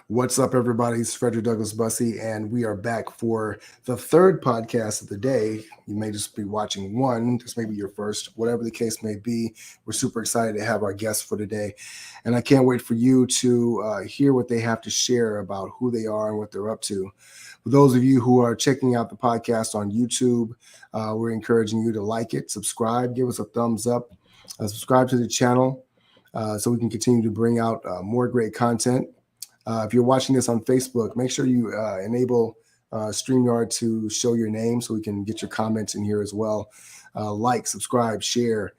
What's up, everybody? It's Frederick Douglass Bussey, and we are back for the third podcast of the day. You may just be watching one, this may be your first, whatever the case may be. We're super excited to have our guests for today, and I can't wait for you to hear what they have to share about who they are and what they're up to. For those of you who are checking out the podcast on YouTube, we're encouraging you to like it, subscribe, give us a thumbs up, subscribe to the channel so we can continue to bring out more great content. If you're watching this on Facebook, make sure you enable StreamYard to show your name so we can get your comments in here as well. Like, subscribe, share,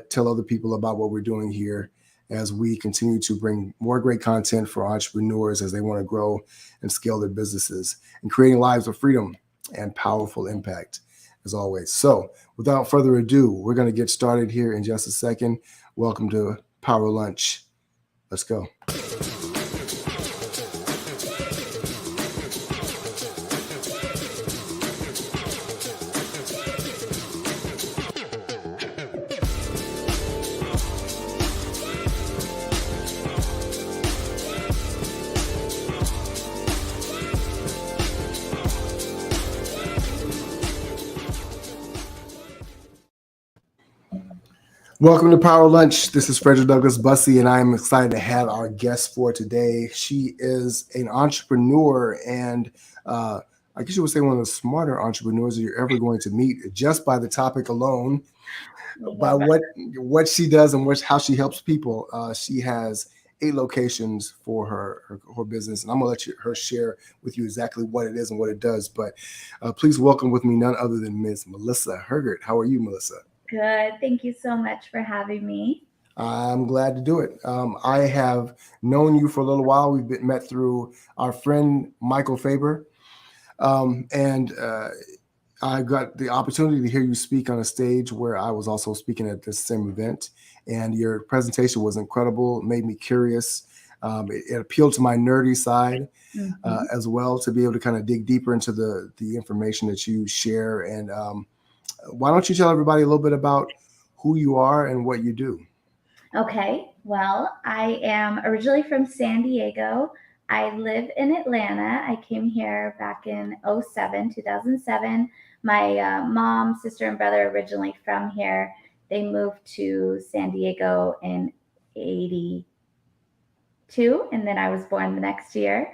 tell other people about what we're doing here as we continue to bring more great content for entrepreneurs as they want to grow and scale their businesses and creating lives of freedom and powerful impact as always. So without further ado, we're going to get started here in just a second. Welcome to Power Lunch. Let's go. Welcome to Power Lunch. This is Frederick Douglass Bussey, and I'm excited to have our guest for today. She is an entrepreneur, and I guess you would say one of the smarter entrepreneurs that you're ever going to meet, just by the topic alone, by what she does and how she helps people. She has 8 locations for her business, and I'm going to let her share with you exactly what it is and what it does. But please welcome with me none other than Ms. Melissa Hergert. How are you, Melissa? Good. Thank you so much for having me. I'm glad to do it. I have known you for a little while. We've met through our friend Michael Faber. And I got the opportunity to hear you speak on a stage where I was also speaking at this same event. And your presentation was incredible. It made me curious. It appealed to my nerdy side as well, to be able to kind of dig deeper into the information that you share. And why don't you tell everybody a little bit about who you are and what you do? Okay. Well, I am originally from San Diego. I live in Atlanta. I came here back in 2007. My mom, sister, and brother originally from here. They moved to San Diego in 82, and then I was born the next year.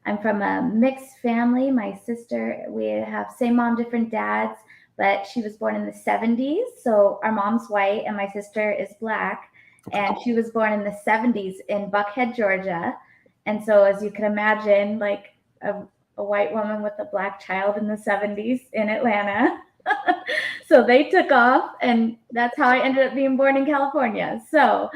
I'm from a mixed family. My sister, we have same mom, different dads, but she was born in the 70s. So our mom's white and my sister is black. And she was born in the 70s in Buckhead, Georgia. And so as you can imagine, like a white woman with a black child in the 70s in Atlanta. So they took off, and that's how I ended up being born in California. So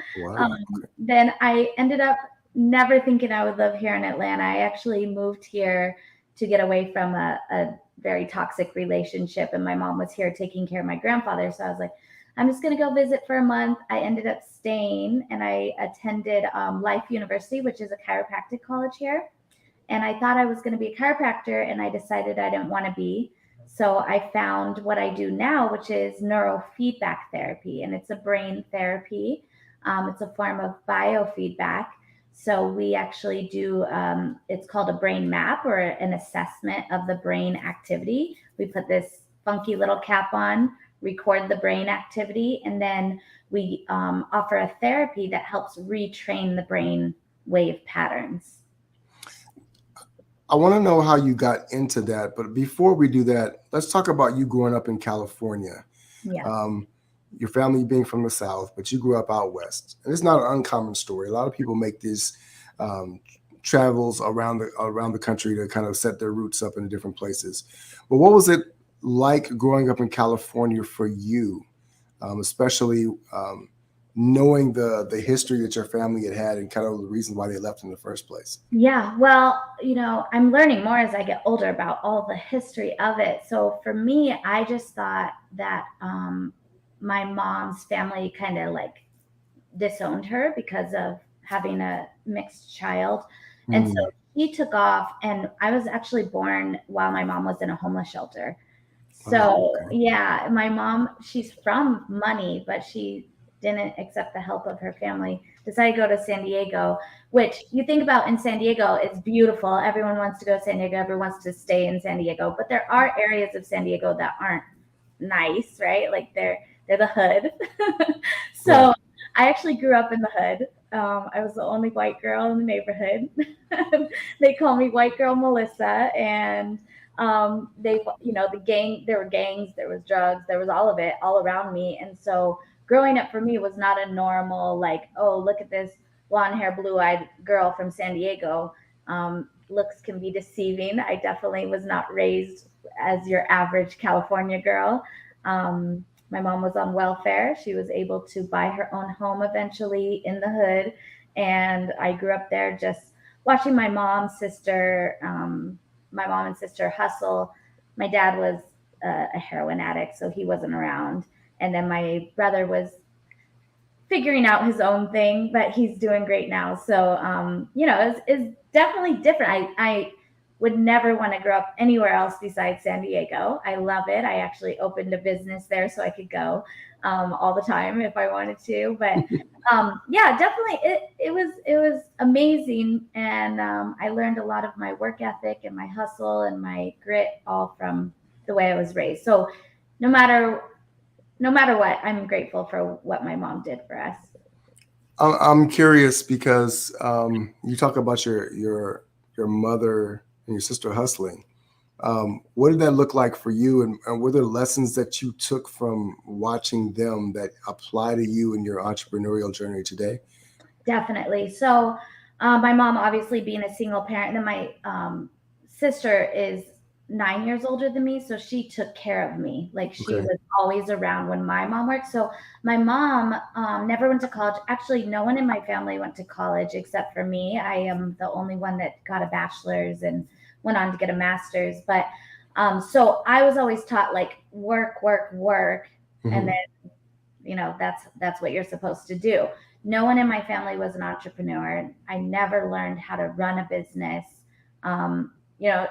then I ended up never thinking I would live here in Atlanta. I actually moved here to get away from a very toxic relationship. And my mom was here taking care of my grandfather. So I was like, I'm just going to go visit for a month. I ended up staying, and I attended Life University, which is a chiropractic college here. And I thought I was going to be a chiropractor, and I decided I didn't want to be. So I found what I do now, which is neurofeedback therapy. And it's a brain therapy. It's a form of biofeedback. So we actually do, it's called a brain map, or an assessment of the brain activity. We put this funky little cap on, record the brain activity, and then we offer a therapy that helps retrain the brain wave patterns. I want to know how you got into that. But before we do that, let's talk about you growing up in California. Yeah. Your family being from the South, but you grew up out West. And it's not an uncommon story. A lot of people make these travels around the country to kind of set their roots up in different places. But what was it like growing up in California for you, especially knowing the history that your family had and kind of the reason why they left in the first place? Yeah, well, I'm learning more as I get older about all the history of it. So for me, I just thought that my mom's family kind of like disowned her because of having a mixed child. And so she took off, and I was actually born while my mom was in a homeless shelter. So yeah, my mom, she's from money, but she didn't accept the help of her family, decided to go to San Diego, which you think about in San Diego, it's beautiful. Everyone wants to go to San Diego, everyone wants to stay in San Diego, but there are areas of San Diego that aren't nice, right? Like they're the hood. Right. So I actually grew up in the hood. I was the only white girl in the neighborhood. They call me White Girl Melissa, and the gang. There were gangs, there was drugs, there was all of it all around me, and so growing up for me was not a normal like, oh, look at this blonde hair, blue eyed girl from San Diego. Looks can be deceiving. I definitely was not raised as your average California girl. My mom was on welfare. She was able to buy her own home eventually in the hood. And I grew up there just watching my mom and sister hustle. My dad was a heroin addict, so he wasn't around. And then my brother was figuring out his own thing, but he's doing great now. So, it's definitely different. I would never want to grow up anywhere else besides San Diego. I love it. I actually opened a business there so I could go all the time if I wanted to. But yeah, definitely, it was amazing, and I learned a lot of my work ethic and my hustle and my grit all from the way I was raised. So, no matter no matter what, I'm grateful for what my mom did for us. I'm curious because you talk about your mother and your sister hustling. What did that look like for you, and were there lessons that you took from watching them that apply to you in your entrepreneurial journey today? Definitely. So, my mom, obviously being a single parent, and then my sister is 9 years older than me, so she took care of me. Like she Okay. was always around when my mom worked. So my mom never went to college. Actually, no one in my family went to college except for me. I am the only one that got a bachelor's and went on to get a master's. But so I was always taught like work, work, work, and Hmm. then that's what you're supposed to do. No one in my family was an entrepreneur. I never learned how to run a business.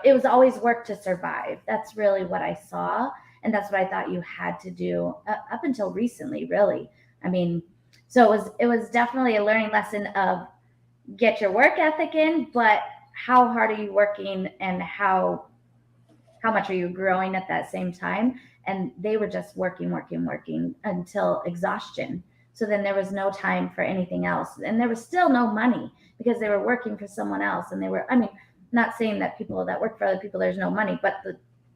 It was always work to survive. That's really what I saw, and that's what I thought you had to do up until recently, really. I mean, so it was definitely a learning lesson of get your work ethic in, but how hard are you working, and how much are you growing at that same time? And they were just working, working, working until exhaustion. So then there was no time for anything else. And there was still no money because they were working for someone else. And I mean, not saying that people that work for other people, there's no money, but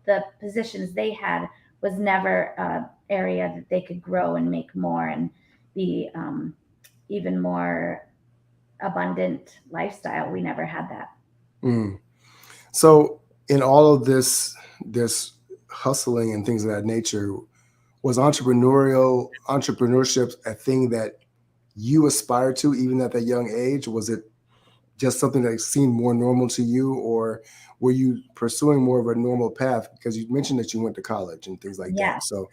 the positions they had was never an area that they could grow and make more and be even more abundant lifestyle. We never had that. Mm. So, in all of this hustling and things of that nature, was entrepreneurship a thing that you aspired to even at that young age? Was it just something that seemed more normal to you, or were you pursuing more of a normal path? Because you mentioned that you went to college and things like Yeah. that. So,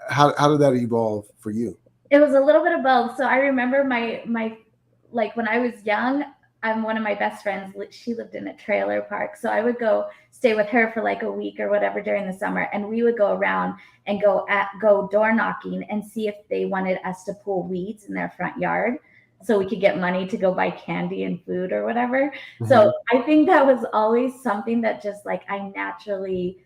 how did that evolve for you? It was a little bit of both. So I remember my like when I was young, I'm one of my best friends. She lived in a trailer park, so I would go stay with her for like a week or whatever during the summer, and we would go around and go door knocking and see if they wanted us to pull weeds in their front yard, so we could get money to go buy candy and food or whatever. So Hmm. I think that was always something that just like I naturally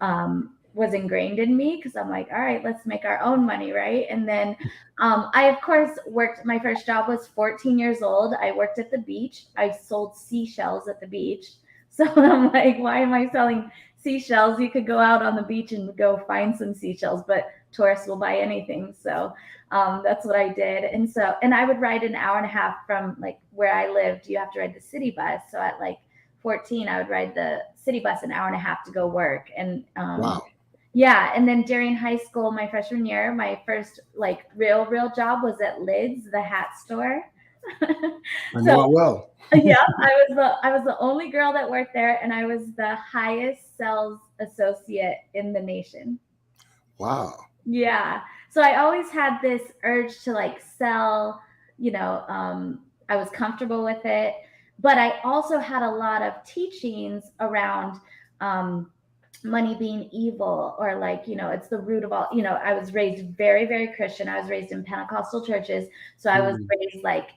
was ingrained in me because I'm like, all right, let's make our own money, right? And then I, of course, worked. My first job was 14 years old. I worked at the beach. I sold seashells at the beach. So I'm like, why am I selling seashells? You could go out on the beach and go find some seashells, but tourists will buy anything. So that's what I did. And I would ride an hour and a half from like where I lived. You have to ride the city bus. So at like 14, I would ride the city bus an hour and a half to go work. And Wow, yeah, and then during high school, my freshman year, my first like real job was at Lids, the hat store. I So know it well. yeah, I was the only girl that worked there, and I was the highest sales associate in the nation. Wow. Yeah. So I always had this urge to like sell, I was comfortable with it, but I also had a lot of teachings around um, money being evil, or like, it's the root of all. I was raised very, very Christian. I was raised in Pentecostal churches. So I was Mm. raised like,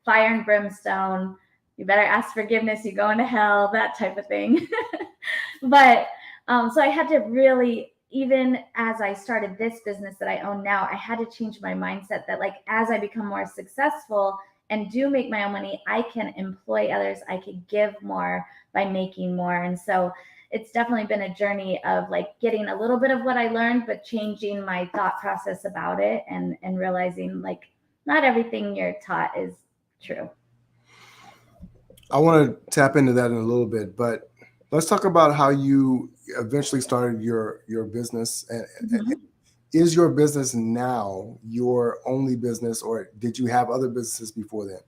fire and brimstone. You better ask forgiveness, you go into hell, that type of thing. But so I had to really, even as I started this business that I own now, I had to change my mindset that, like, as I become more successful and do make my own money, I can employ others, I could give more by making more. And so it's definitely been a journey of like getting a little bit of what I learned, but changing my thought process about it, and realizing like not everything you're taught is true. I want to tap into that in a little bit, but let's talk about how you eventually started your business. And Mhm. is your business now your only business, or did you have other businesses before then?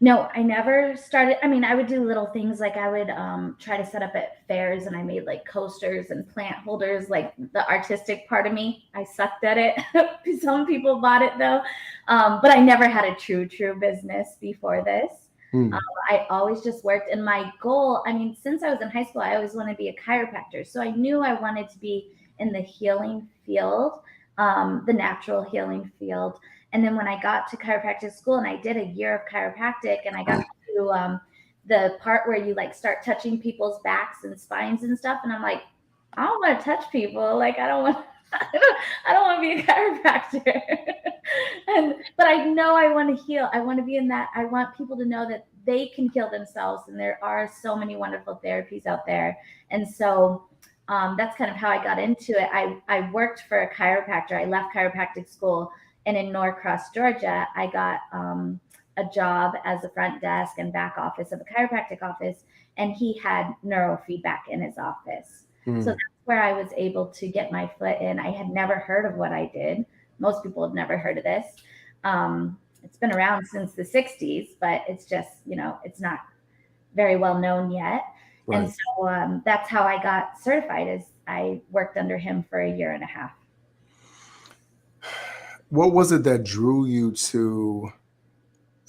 No, I never started. I mean, I would do little things like I would try to set up at fairs, and I made like coasters and plant holders, like the artistic part of me. I sucked at it. Some people bought it though. But I never had a true business before this. Um, Hmm. I always just worked. And my goal, I mean, since I was in high school, I always wanted to be a chiropractor. So I knew I wanted to be in the healing field, the natural healing field. And then when I got to chiropractic school and I did a year of chiropractic, and I got to the part where you like start touching people's backs and spines and stuff, and I'm like, I don't want to touch people. Like I don't want. I don't want to be a chiropractor. But I know I want to heal. I want to be in that. I want people to know that they can heal themselves, and there are so many wonderful therapies out there. And so that's kind of how I got into it. I worked for a chiropractor. I left chiropractic school, and in Norcross, Georgia, I got a job as a front desk and back office of a chiropractic office, and he had neurofeedback in his office. So Hmm. that's where I was able to get my foot in. I had never heard of what I did. Most people have never heard of this. It's been around since the 60s, but it's just, it's not very well known yet. And Right. so that's how I got certified, is I worked under him for a year and a half. What was it that drew you to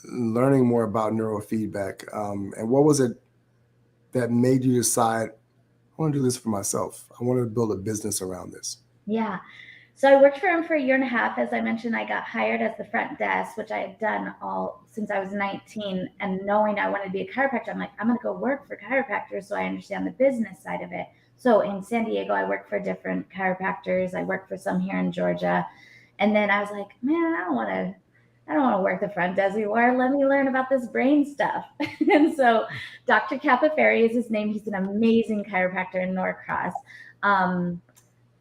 learning more about neurofeedback? And what was it that made you decide, I want to do this for myself? I want to build a business around this. Yeah. So I worked for him for a year and a half. As I mentioned, I got hired as the front desk, which I had done all since I was 19. And knowing I wanted to be a chiropractor, I'm like, I'm going to go work for chiropractors so I understand the business side of it. So in San Diego, I worked for different chiropractors. I worked for some here in Georgia. And then I was like, man, I don't want to work the front desk anymore. Let me learn about this brain stuff. And so Dr. Capaferi is his name. He's an amazing chiropractor in Norcross. Um,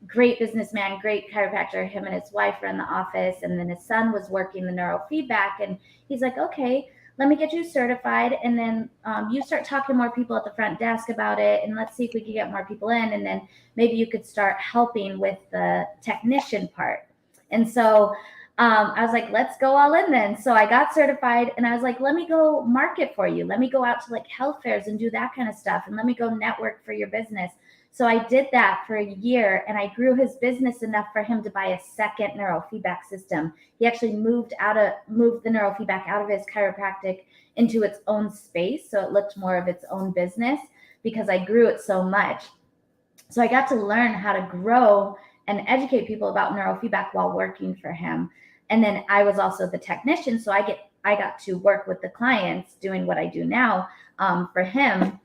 Great businessman, great chiropractor. Him and his wife were in the office, and then his son was working the neurofeedback. And he's like, okay, let me get you certified, and then you start talking to more people at the front desk about it, and let's see if we can get more people in, and then maybe you could start helping with the technician part. And so I was like, let's go all in then. So I got certified, and I was like, let me go market for you. Let me go out to like health fairs and do that kind of stuff, and let me go network for your business. So I did that for a year, and I grew his business enough for him to buy a second neurofeedback system. He actually moved the neurofeedback out of his chiropractic into its own space, so it looked more of its own business because I grew it so much. So I got to learn how to grow and educate people about neurofeedback while working for him. And then I was also the technician, so I got to work with the clients doing what I do now for him.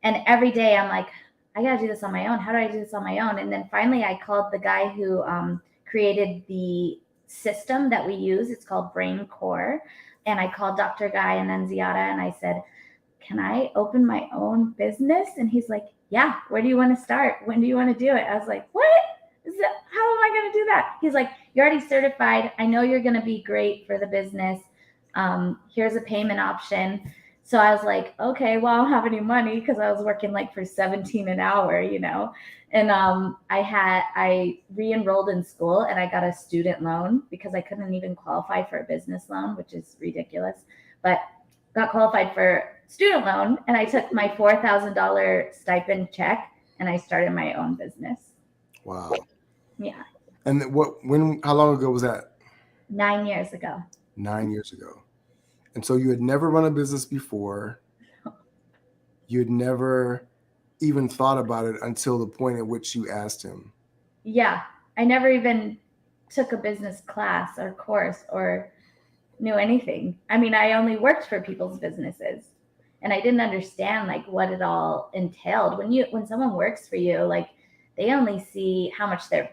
And every day I'm like, I got to do this on my own. How do I do this on my own? And then finally I called the guy who created the system that we use. It's called Brain Core. And I called Dr. Guy and then Ziada, and I said, can I open my own business? And he's like, yeah, where do you want to start? When do you want to do it? I was like, what? How am I going to do that? He's like, you're already certified. I know you're going to be great for the business. Here's a payment option. So I was like, okay, well, I don't have any money because I was working like for 17 an hour. And I re-enrolled in school, and I got a student loan because I couldn't even qualify for a business loan, which is ridiculous. But got qualified for student loan, and I took my $4,000 stipend check and I started my own business. Wow. Yeah, And how long ago was that? 9 years ago. 9 years ago. And so you had never run a business before. You had never even thought about it until the point at which you asked him. Yeah, I never even took a business class or course or knew anything. I mean, I only worked for people's businesses and I didn't understand like what it all entailed. When someone works for you, like they only see how much they're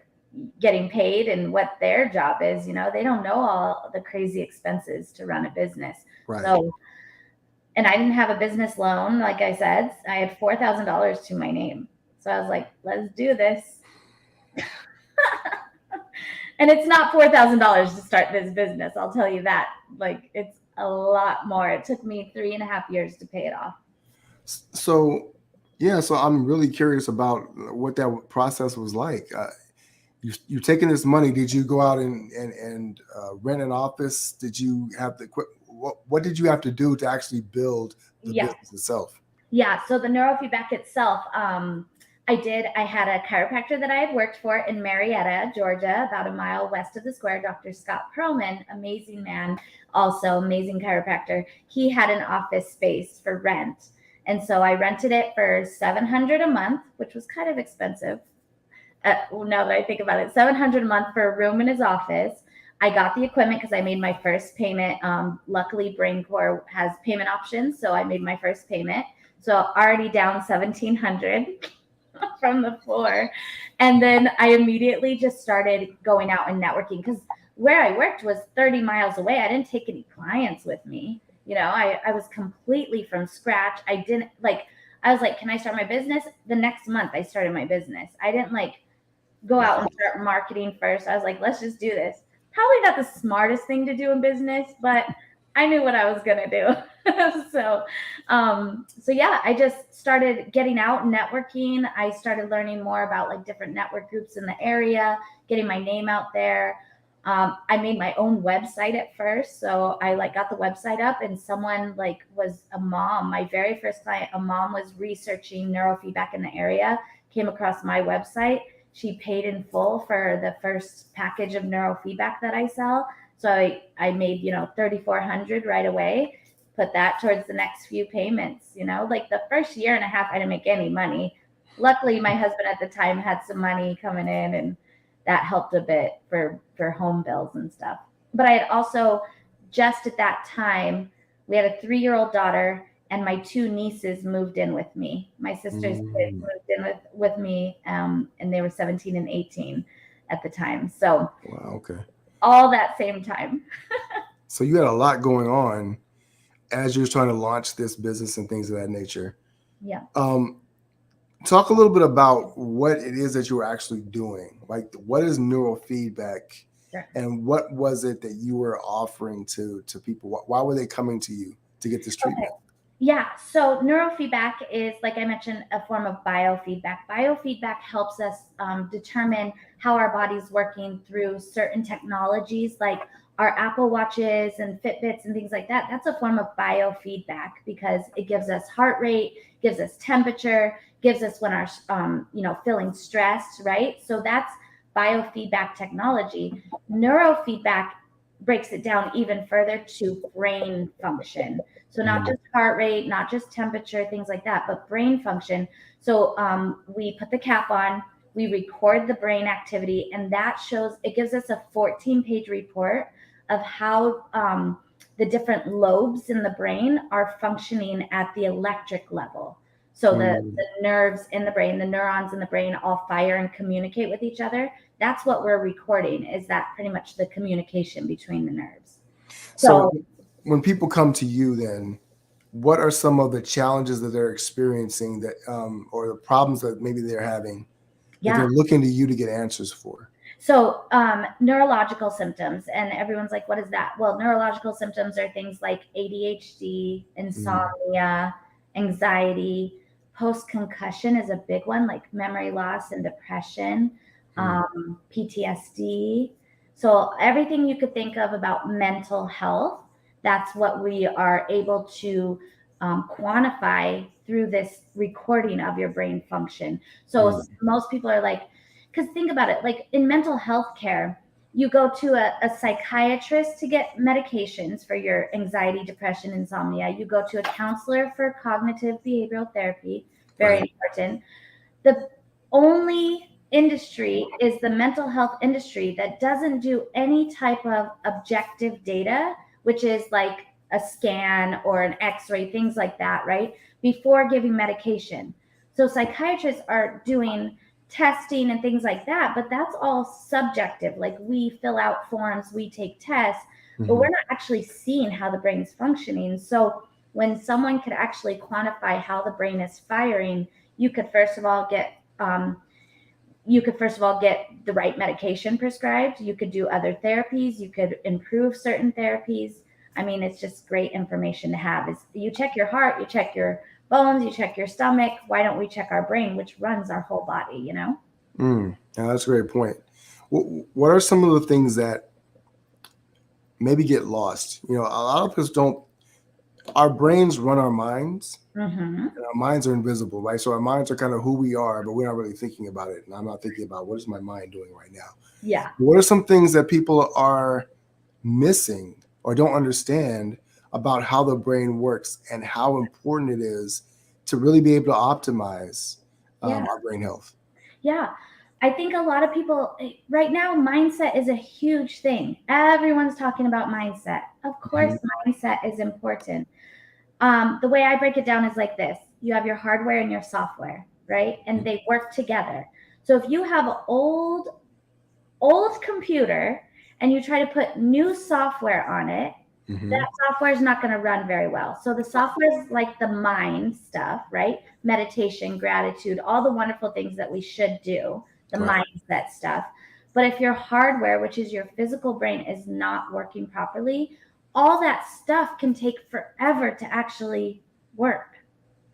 getting paid and what their job is, they don't know all the crazy expenses to run a business. Right. So, and I didn't have a business loan. Like I said, I had $4,000 to my name. So I was like, let's do this. And it's not $4,000 to start this business. I'll tell you that. Like it's a lot more. It took me 3.5 years to pay it off. So, yeah, so I'm really curious about what that process was like. You taking this money? Did you go out and rent an office? Did you have the what did you have to do to actually build the Yeah. business itself? Yeah. So the neurofeedback itself, I had a chiropractor that I had worked for in Marietta, Georgia, about a mile west of the square, Dr. Scott Perlman, amazing man, also amazing chiropractor. He had an office space for rent. And so I rented it for $700 a month, which was kind of expensive. Now that I think about it, $700 a month for a room in his office. I got the equipment because I made my first payment. Luckily, BrainCore has payment options, so I made my first payment. So already down $1,700 from the floor. And then I immediately just started going out and networking because where I worked was 30 miles away. I didn't take any clients with me. I was completely from scratch. I was like, can I start my business? The next month I started my business. I didn't go out and start marketing first. I was like, let's just do this. Probably not the smartest thing to do in business, but I knew what I was going to do. So yeah, I just started getting out networking. I started learning more about different network groups in the area, getting my name out there. I made my own website at first. So I got the website up and someone was a mom, my very first client, a mom was researching neurofeedback in the area, came across my website. She paid in full for the first package of neurofeedback that I sell. So I made, $3,400 right away, put that towards the next few payments, the first year and a half, I didn't make any money. Luckily, my husband at the time had some money coming in and that helped a bit for home bills and stuff. But I had also, just at that time, we had a 3-year-old daughter and my 2 nieces moved in with me. My sister's kids moved in with me, and they were 17 and 18 at the time. So wow, okay. All that same time. So you had a lot going on as you were trying to launch this business and things of that nature. Yeah. Talk a little bit about what it is that you were actually doing. Like, what is neurofeedback? Sure. And what was it that you were offering to people? Why were they coming to you to get this treatment? Okay. Yeah. So neurofeedback is, like I mentioned, a form of biofeedback. Biofeedback helps us determine how our body's working through certain technologies like our Apple Watches and Fitbits and things like that. That's a form of biofeedback because it gives us heart rate, gives us temperature, gives us when our, feeling stressed, right? So that's biofeedback technology. Neurofeedback breaks it down even further to brain function. So not just heart rate, not just temperature, things like that, but brain function. So we put the cap on, we record the brain activity, and that it gives us a 14-page report of how the different lobes in the brain are functioning at the electric level. So the nerves in the brain, the neurons in the brain all fire and communicate with each other. That's what we're recording, is that pretty much the communication between the nerves. So when people come to you, then what are some of the challenges that they're experiencing that or the problems that maybe they're having that they're looking to you to get answers for? So neurological symptoms, and everyone's like, what is that? Well, neurological symptoms are things like ADHD, insomnia, anxiety, post-concussion is a big one, like memory loss and depression, PTSD. So everything you could think of about mental health, that's what we are able to quantify through this recording of your brain function. So most people are like, because think about it, like in mental health care, you go to a psychiatrist to get medications for your anxiety, depression, insomnia. You go to a counselor for cognitive behavioral therapy. very Right. important. The only industry is the mental health industry that doesn't do any type of objective data, which is like a scan or an x-ray, things like that, right? Before giving medication. So psychiatrists are doing testing and things like that, but that's all subjective. Like we fill out forms, we take tests, but Mm-hmm. we're not actually seeing how the brain is functioning. So when someone could actually quantify how the brain is firing, you could first of all get the right medication prescribed. You could do other therapies. You could improve certain therapies. I mean, it's just great information to have. Is you check your heart, you check your bones, you check your stomach. Why don't we check our brain, which runs our whole body? Yeah, that's a great point. What are some of the things that maybe get lost? A lot of us don't. Our brains run our minds, Mm-hmm. and our minds are invisible, right? So our minds are kind of who we are, but we're not really thinking about it. And I'm not thinking about what is my mind doing right now. Yeah. What are some things that people are missing or don't understand about how the brain works and how important it is to really be able to optimize Yeah. our brain health? Yeah. I think a lot of people right now, mindset is a huge thing. Everyone's talking about mindset. Of course, Mhm. mindset is important. The way I break it down is like this: you have your hardware and your software, right? And they work together. So if you have an old computer and you try to put new software on it, Mhm. that software is not going to run very well. So the software is like the mind stuff, right? Meditation, gratitude, all the wonderful things that we should do, the Right. mindset stuff. But if your hardware, which is your physical brain, is not working properly, all that stuff can take forever to actually work.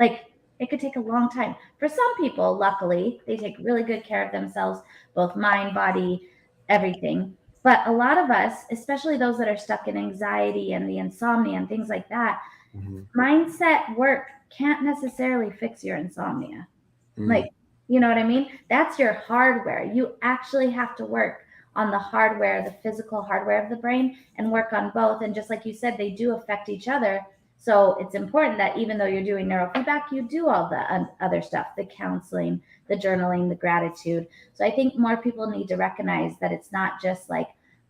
Like it could take a long time. For some people, luckily, they take really good care of themselves, both mind, body, everything. But a lot of us, especially those that are stuck in anxiety and the insomnia and things like that, Mhm. mindset work can't necessarily fix your insomnia. Mm. Like, you know what I mean? That's your hardware. You actually have to work on the hardware, the physical hardware of the brain, and work on both. And just like you said, they do affect each other. So it's important that even though you're doing neurofeedback, you do all the other stuff, the counseling, the journaling, the gratitude. So I think more people need to recognize that it's not just like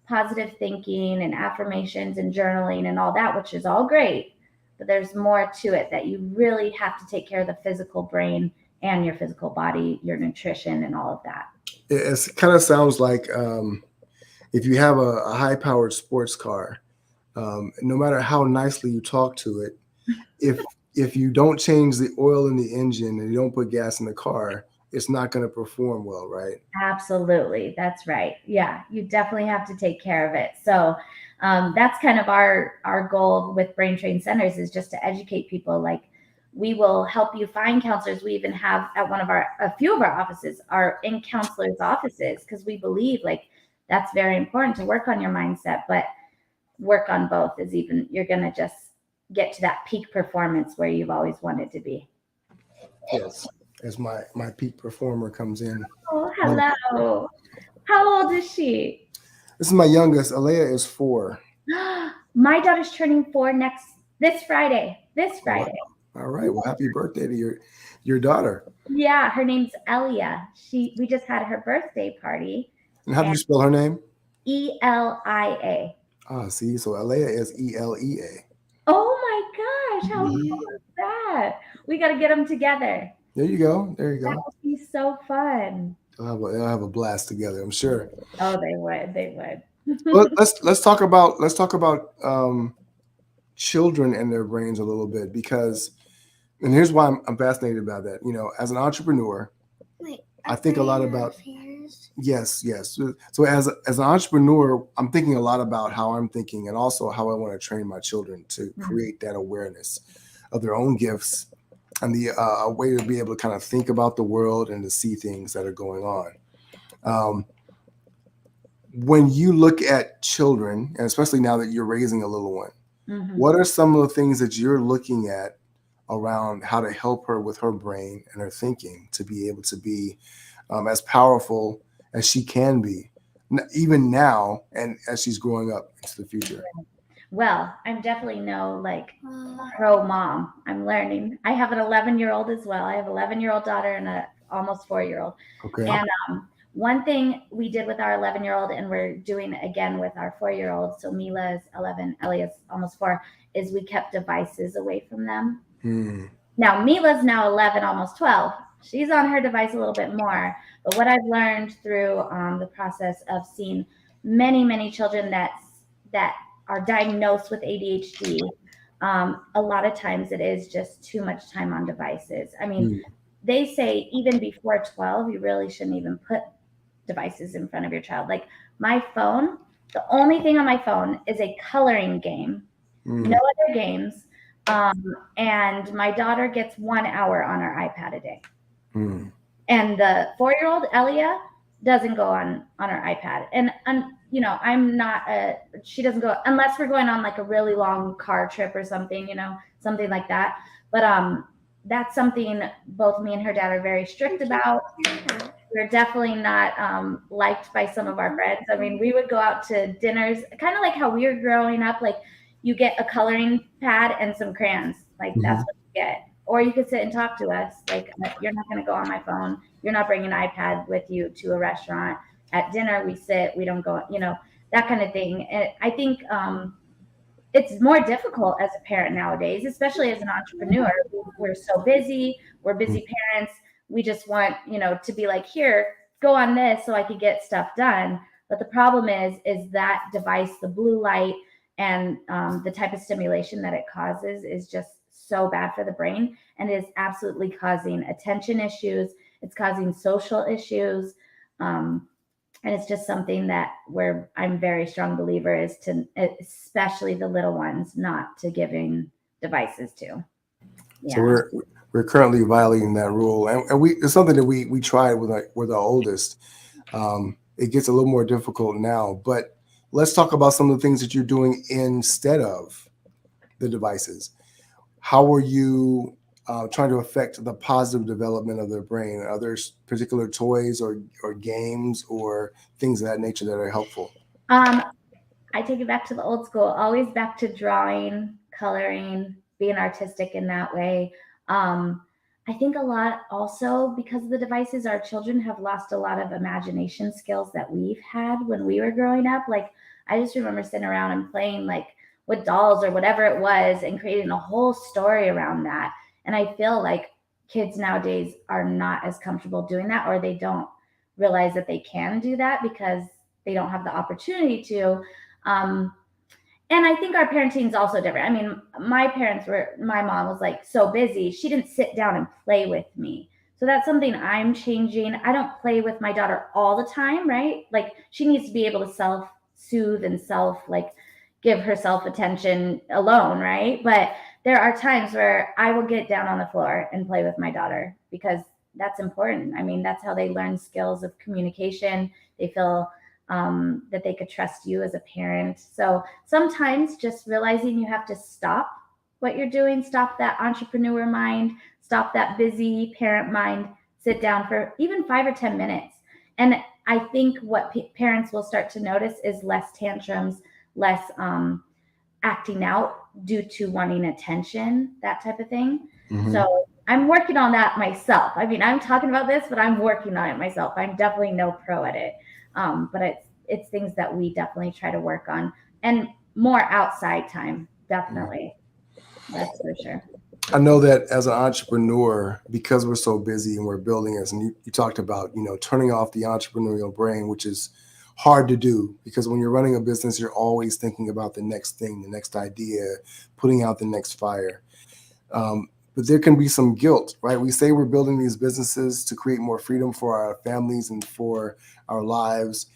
positive thinking and affirmations and journaling and all that, which is all great, but there's more to it, that you really have to take care of the physical brain and your physical body, your nutrition, and all of that. It kind of sounds like if you have a high-powered sports car, no matter how nicely you talk to it, if you don't change the oil in the engine and you don't put gas in the car, it's not going to perform well, right? Absolutely. That's right. Yeah, you definitely have to take care of it. So that's kind of our goal with Brain Train Centers, is just to educate people. Like, we will help you find counselors. We even have at a few of our offices are in counselors' offices, because we believe like that's very important to work on your mindset, but work on both is even, you're going to just get to that peak performance where you've always wanted to be. Yes. As my peak performer comes in. Oh, hello. How old is she? This is my youngest. Alea is 4. My daughter's turning 4 this Friday. This Oh, wow. Friday. All right. Well, happy birthday to your daughter. Yeah, her name's Elia. We just had her birthday party. And how do And you spell her name? Elia. Ah, see, so Alea is Elea. Oh my gosh, how Mhm. cool is that? We got to get them together. There you go. There you That go. would be so fun. They'll have a blast together, I'm sure. Oh, they would. They Well, would. let's talk about children and their brains a little bit, because, and here's why I'm fascinated about that. As an entrepreneur, I think a lot about. Yes, yes. So as an entrepreneur, I'm thinking a lot about how I'm thinking, and also how I want to train my children to Mhm. create that awareness of their own gifts and the a way to be able to kind of think about the world and to see things that are going on. Um, when you look at children, and especially now that you're raising a little one, Mhm. what are some of the things that you're looking at around how to help her with her brain and her thinking to be able to be as powerful as she can be, even now and as she's growing up into the future? Well, I'm definitely no like pro mom. I'm learning. I have an 11-year-old as well. I have 11-year-old daughter and a almost 4-year-old. Okay. And one thing we did with our 11-year-old, and we're doing again with our 4-year-old, so Mila's 11, Elia's almost 4, is we kept devices away from them. Hmm. Now, Mila's now 11, almost 12. She's on her device a little bit more. But what I've learned through the process of seeing many, many children that are diagnosed with ADHD, a lot of times it is just too much time on devices. I mean, Hmm. they say even before 12, you really shouldn't even put devices in front of your child. Like my phone, the only thing on my phone is a coloring game, no Hmm. other games. And my daughter gets 1 hour on her iPad a day. Hmm. And the 4-year-old Elia doesn't go on her iPad. And you know, I'm not a she doesn't go unless we're going on like a really long car trip or something, you know, something like that. But that's something both me and her dad are very strict about. We're definitely not liked by some of our friends. I mean, we would go out to dinners, kind of like how we were growing up. Like, you get a coloring pad and some crayons. Like, that's Hmm. what you get. Or you could sit and talk to us. Like, you're not going to go on my phone. You're not bringing an iPad with you to a restaurant. At dinner, we sit. We don't go. You know, that kind of thing. And I think it's more difficult as a parent nowadays, especially as an entrepreneur. We're so busy. We're busy parents. We just want, you know, to be like, here, go on this so I could get stuff done. But the problem is that device, the blue light, and the type of stimulation that it causes is just so bad for the brain, and is absolutely causing attention issues. It's causing social issues. Um, and it's just something that where I'm very strong believer is to, especially the little ones, not to giving devices to. So Yeah. we're currently violating that rule, and we it's something that we tried with our oldest. It gets a little more difficult now, but let's talk about some of the things that you're doing instead of the devices. How are you trying to affect the positive development of their brain? Are there particular toys or games or things of that nature that are helpful? Um, I take it back to the old school, always back to drawing, coloring, being artistic in that way. Um, I think a lot also because of the devices, our children have lost a lot of imagination skills that we've had when we were growing up. Like, I just remember sitting around and playing like with dolls or whatever it was and creating a whole story around that. And I feel like kids nowadays are not as comfortable doing that, or they don't realize that they can do that because they don't have the opportunity to. Um, and I think our parenting is also different. I mean, my mom was like so busy, she didn't sit down and play with me. So that's something I'm changing. I don't play with my daughter all the time, right? Like, she needs to be able to self soothe and like give herself attention alone, right? But there are times where I will get down on the floor and play with my daughter because that's important. I mean, that's how they learn skills of communication. They feel that they could trust you as a parent. So sometimes just realizing you have to stop what you're doing, stop that entrepreneur mind, stop that busy parent mind, sit down for even 5 or 10 minutes. And I think what parents will start to notice is less tantrums, less acting out due to wanting attention, that type of thing. Hmm. So I'm working on that myself. I mean, I'm talking about this, but I'm working on it myself. I'm definitely no pro at it. But it's things that we definitely try to work on, and more outside time, definitely. That's for sure. I know that as an entrepreneur, because we're so busy and we're building this, and you talked about, turning off the entrepreneurial brain, which is hard to do because when you're running a business, you're always thinking about the next thing, the next idea, putting out the next fire. But there can be some guilt, right? We say we're building these businesses to create more freedom for our families and for our lives,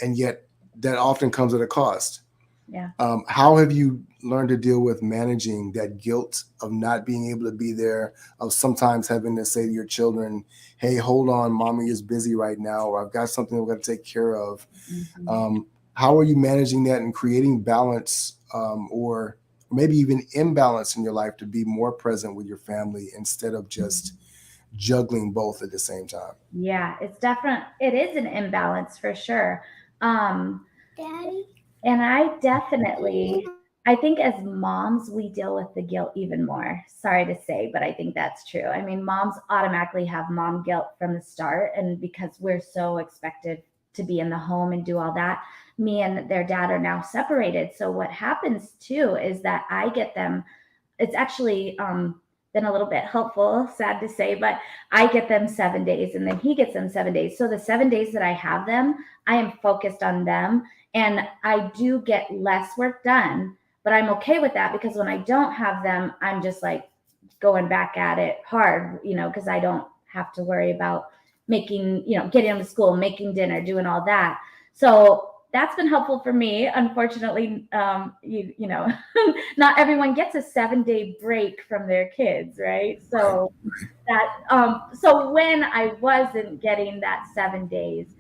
and yet that often comes at a cost. Yeah. How have you learned to deal with managing that guilt of not being able to be there, of sometimes having to say to your children, hey, hold on, mommy is busy right now, or I've got something we've got to take care of? Mm-hmm. How are you managing that and creating balance, or maybe even imbalance in your life to be more present with your family instead of just juggling both at the same time? Yeah, it is an imbalance for sure. Um, and I definitely I think as moms, we deal with the guilt even more. Sorry to say, but I think that's true. I mean, moms automatically have mom guilt from the start. And because we're so expected to be in the home and do all that, me and their dad are now separated. So what happens too is that I get them, it's actually been a little bit helpful, sad to say, but I get them 7 days and then he gets them 7 days. So the 7 days that I have them, I am focused on them and I do get less work done, but I'm okay with that because when I don't have them, I'm just like going back at it hard, because I don't have to worry about making, getting them to school, making dinner, doing all that. So that's been helpful for me. Unfortunately, not everyone gets a 7 day break from their kids, right? Right. So so when I wasn't getting that 7 days,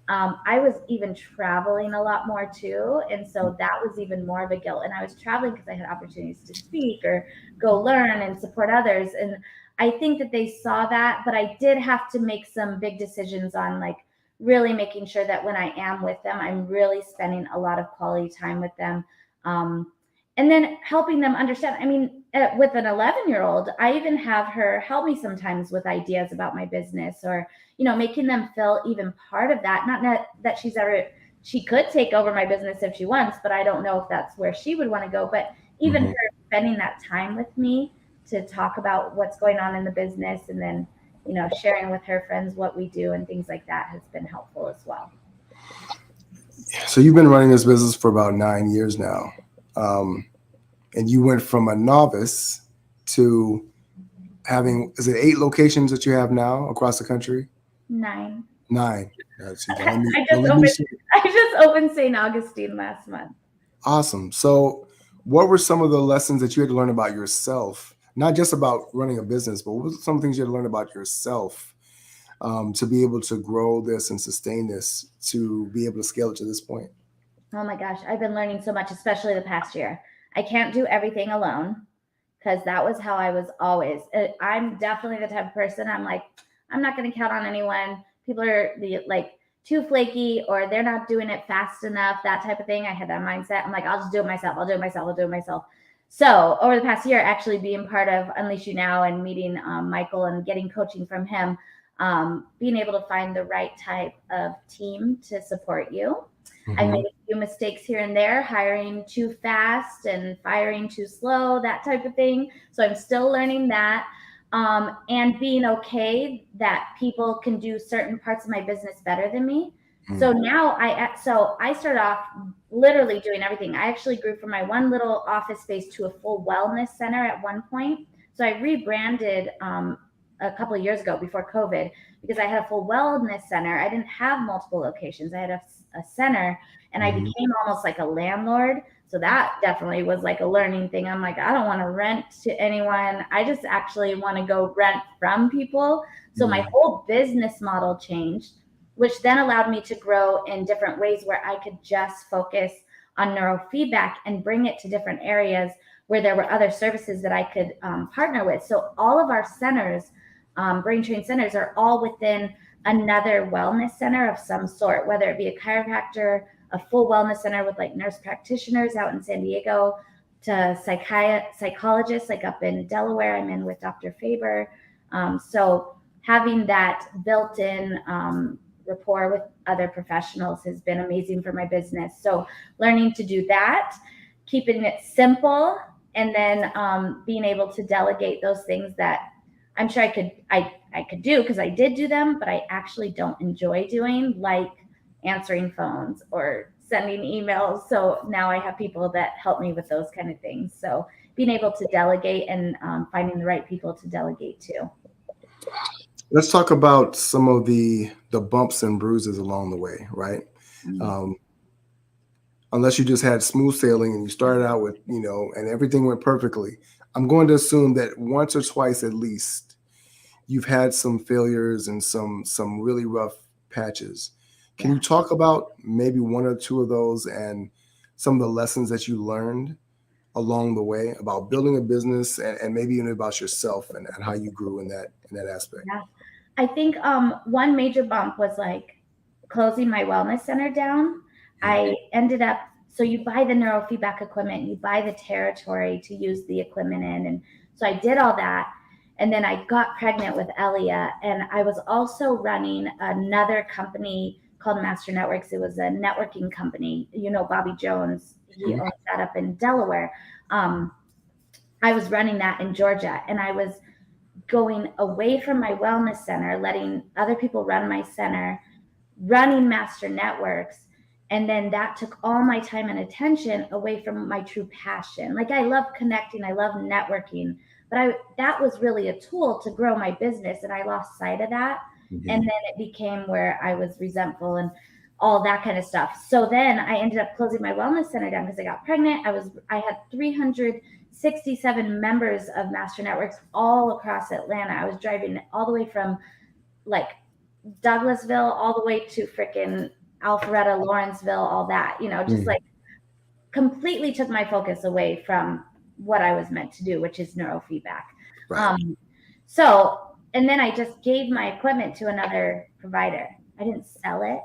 I was even traveling a lot more too. And so that was even more of a guilt. And I was traveling because I had opportunities to speak or go learn and support others. And I think that they saw that, but I did have to make some big decisions on like really making sure that when I am with them, I'm really spending a lot of quality time with them. And then helping them understand. I mean, with an 11-year-old, I even have her help me sometimes with ideas about my business or, making them feel even part of that. Not that she could take over my business if she wants, but I don't know if that's where she would want to go. But even Mhm. her spending that time with me to talk about what's going on in the business and then, sharing with her friends what we do and things like that has been helpful as well. So you've been running this business for about 9 years now, and you went from a novice to having, is it 8 locations that you have now across the country? 9. 9. See, I don't just let me opened see. I just opened St. Augustine last month. Awesome. So, what were some of the lessons that you had to learn about yourself? Not just about running a business, but what were some things you had to learn about yourself to be able to grow this and sustain this, to be able to scale it to this point? Oh my gosh, I've been learning so much, especially the past year. I can't do everything alone because that was how I was always. I'm definitely the type of person. I'm like, I'm not going to count on anyone. People are like too flaky or they're not doing it fast enough. That type of thing. I had that mindset. I'm like, I'll just do it myself. I'll do it myself. I'll do it myself. So over the past year, actually being part of Unleash You Now and meeting Michael and getting coaching from him, being able to find the right type of team to support you. I made Hmm. a few mistakes here and there, hiring too fast and firing too slow, that type of thing. So I'm still learning that. And being okay that people can do certain parts of my business better than me. So now I started off literally doing everything. I actually grew from my one little office space to a full wellness center at one point. So I rebranded a couple of years ago before COVID because I had a full wellness center. I didn't have multiple locations. I had a center and I Hmm. became almost like a landlord. So that definitely was like a learning thing. I'm like, I don't want to rent to anyone. I just actually want to go rent from people. So my whole business model changed, which then allowed me to grow in different ways where I could just focus on neurofeedback and bring it to different areas where there were other services that I could partner with. So all of our centers, brain train centers, are all within another wellness center of some sort, whether it be a chiropractor, a full wellness center with like nurse practitioners out in San Diego, to psychologists like up in Delaware. I'm in with Dr. Faber. So having that built-in rapport with other professionals has been amazing for my business. So learning to do that, keeping it simple, and then being able to delegate those things that I'm sure I could do because I did do them, but I actually don't enjoy doing, like answering phones or sending emails. So now I have people that help me with those kind of things. So being able to delegate and finding the right people to delegate to. Let's talk about some of the bumps and bruises along the way, right? Mm. Um, Unless you just had smooth sailing and you started out with, and everything went perfectly. I'm going to assume that once or twice at least you've had some failures and some really rough patches. Can you Yeah. talk about maybe one or two of those and some of the lessons that you learned along the way about building a business and maybe even about yourself and how you grew in that aspect? Yeah. I think one major bump was like closing my wellness center down. Mhm. I ended up, So you buy the neurofeedback equipment, you buy the territory to use the equipment in. And so I did all that. And then I got pregnant with Elia. And I was also running another company called Master Networks. It was a networking company. You know, Bobby Jones, he owns that up in Delaware. I was running that in Georgia, and I was going away from my wellness center, letting other people run my center, running Master Networks. And then that took all my time and attention away from my true passion. Like, I love connecting, I love networking, but that was really a tool to grow my business. And I lost sight of that. Mm-hmm. And then it became where I was resentful and all that kind of stuff. So then I ended up closing my wellness center down because I got pregnant. I had 367 members of Master Networks all across Atlanta. I was driving all the way from like Douglasville all the way to freaking Alpharetta, Lawrenceville, all that, just like completely took my focus away from what I was meant to do, which is neurofeedback. Right. And then I just gave my equipment to another provider. I didn't sell it,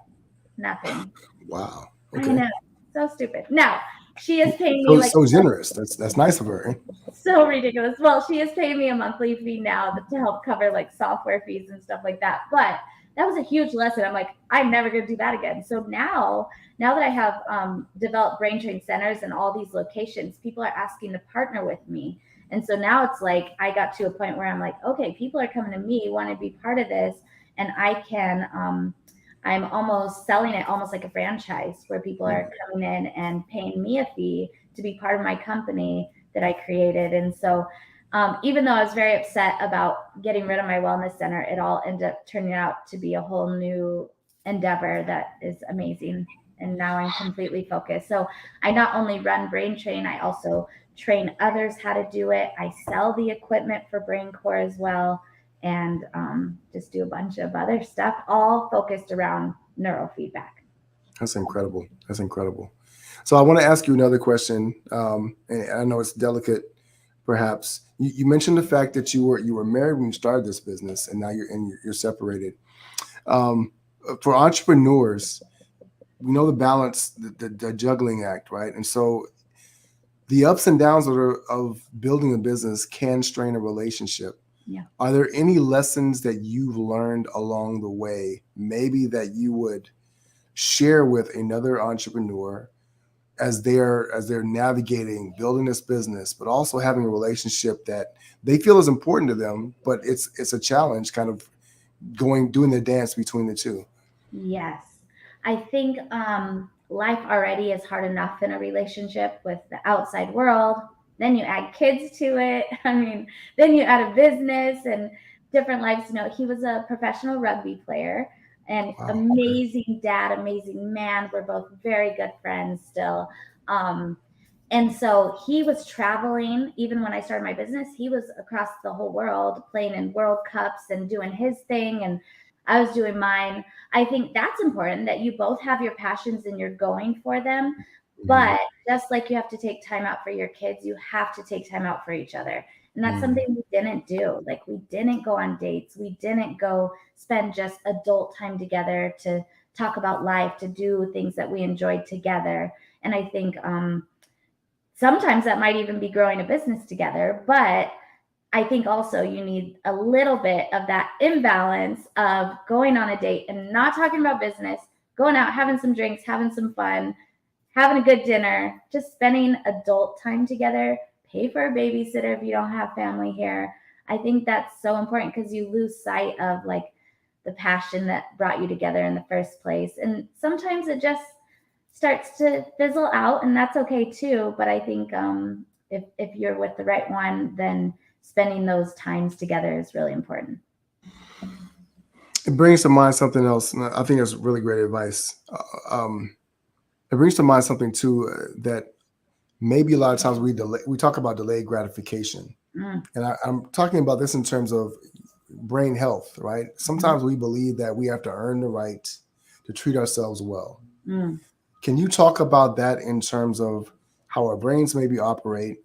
nothing. Wow. Okay. I know, so stupid. Now she is paying me so generous. That's nice of her. So ridiculous. Well, she is paying me a monthly fee now to help cover like software fees and stuff like that. But that was a huge lesson. I'm like, I'm never going to do that again. So now that I have developed brain train centers in all these locations, people are asking to partner with me. And so now it's like, I got to a point where I'm like, okay, people are coming to me, want to be part of this. And I can, I'm almost selling it almost like a franchise where people are coming in and paying me a fee to be part of my company that I created. And so even though I was very upset about getting rid of my wellness center, it all ended up turning out to be a whole new endeavor that is amazing. And now I'm completely focused. So I not only run Brain Train, I also train others how to do it. I sell the equipment for Brain Core as well, and just do a bunch of other stuff, all focused around neurofeedback. That's incredible. That's incredible. So I want to ask you another question, and I know it's delicate. Perhaps you mentioned the fact that you were married when you started this business, and now you're separated. For entrepreneurs, we know the balance, the juggling act, right? And so the ups and downs of building a business can strain a relationship. Yeah. Are there any lessons that you've learned along the way, maybe that you would share with another entrepreneur as they're navigating building this business, but also having a relationship that they feel is important to them, but it's a challenge, kind of doing the dance between the two? Yes. I think life already is hard enough in a relationship with the outside world. Then you add kids to it. I mean, then you add a business and different lives. He was a professional rugby player and amazing dad, amazing man. We're both very good friends still. And so he was traveling. Even when I started my business, he was across the whole world playing in World Cups and doing his thing. And I was doing mine. I think that's important, that you both have your passions and you're going for them. But just like you have to take time out for your kids, you have to take time out for each other. And that's something we didn't do. Like, we didn't go on dates. We didn't go spend just adult time together to talk about life, to do things that we enjoyed together. And I think sometimes that might even be growing a business together. But I think also you need a little bit of that imbalance of going on a date and not talking about business, going out, having some drinks, having some fun, having a good dinner, just spending adult time together. Pay for a babysitter if you don't have family here. I think that's so important because you lose sight of like the passion that brought you together in the first place. And sometimes it just starts to fizzle out, and that's okay too. But I think if you're with the right one, then spending those times together is really important. It brings to mind something else. And I think that's really great advice. It brings to mind something too, that maybe a lot of times we talk about delayed gratification. And I'm talking about this in terms of brain health, right? Sometimes we believe that we have to earn the right to treat ourselves well. Can you talk about that in terms of how our brains maybe operate,